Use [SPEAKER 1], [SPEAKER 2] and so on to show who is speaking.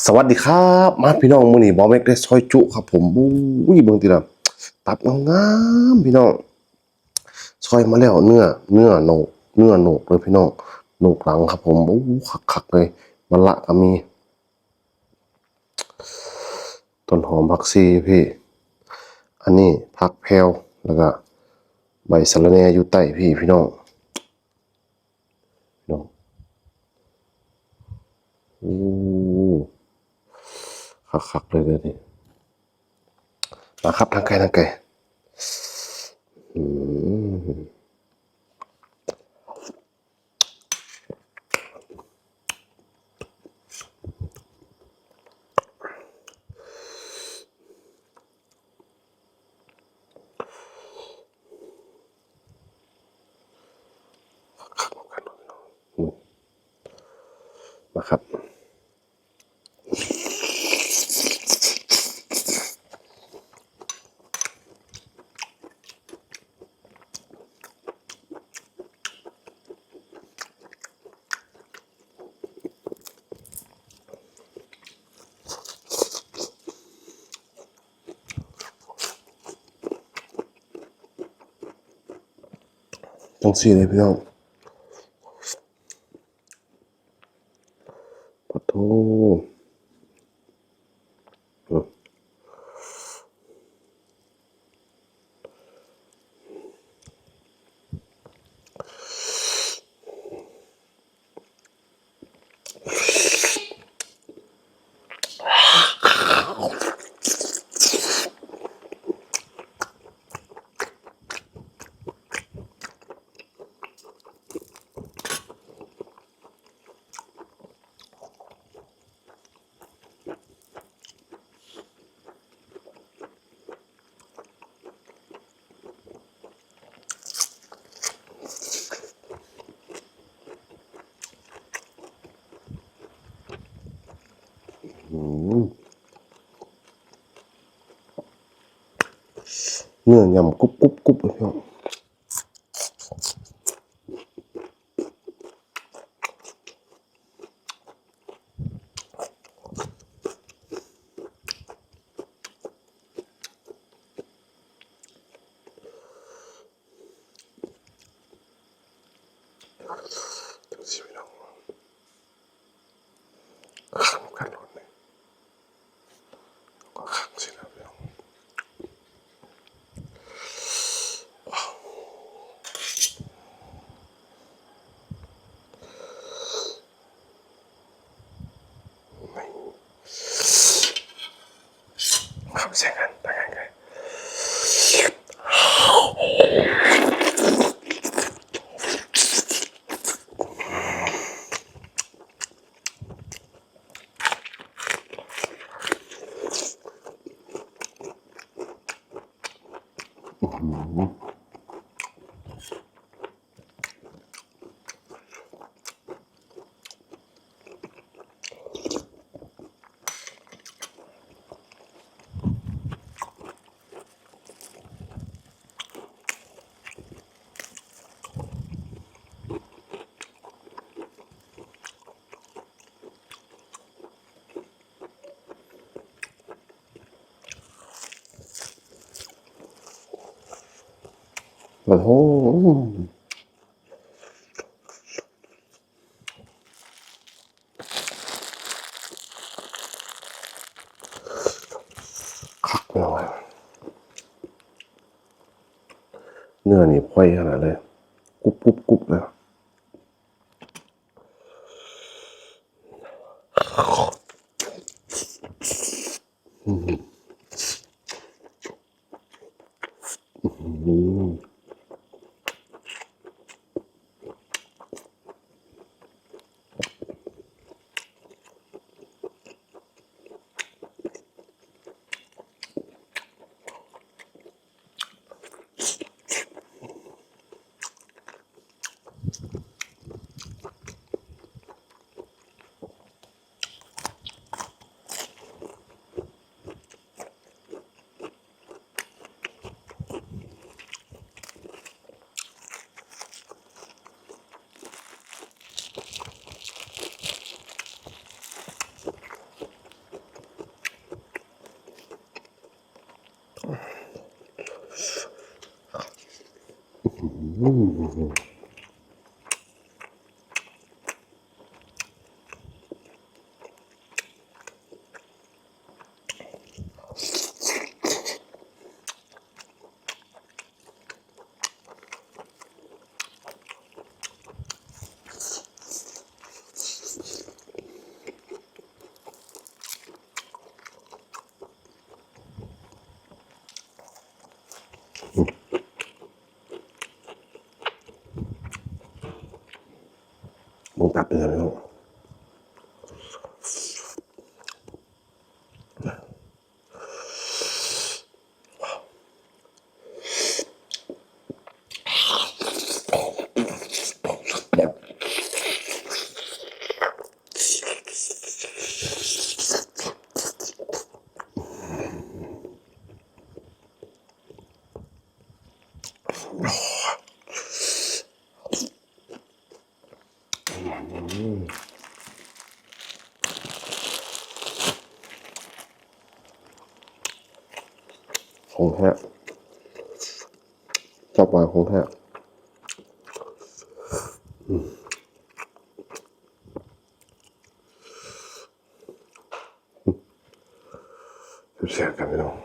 [SPEAKER 1] สวัสดีครับมาพี่น้องมื้อนี้บ่แม็กได้ซอยจุครับผมอุ้ยเบิ่งติล่ะตับงามๆพี่น้องซอยมาแล้วเนื้อโหนกเลยพี่น้องโหนกหลังครับผมคักๆเลยมะละก็มีต้นหอมผักชีพี่อันนี้ผักแพรวแล้วก็ใบสะระแหน่อยู่ใต้พี่น้องอู้คักๆเลยเด้อนี่มาครับทางไกลอืมมาครับจังซี่เลยพี่น้องปะโถ เนื้อยำกรุบเลยพี่น้องจังสิพี่น้องขังกันรถเนี่ยก็ขังสินะพี่น้องไม่ขับเสียงกันต่างกันไงโอ้โหคักไปหน่อยเนื้อนี่พ่อยขนาดเลยกรุบเลย มึงตับเป็นไงพี่น้องของแท้ชอบหวานของแท้เสียกันพี่น้อง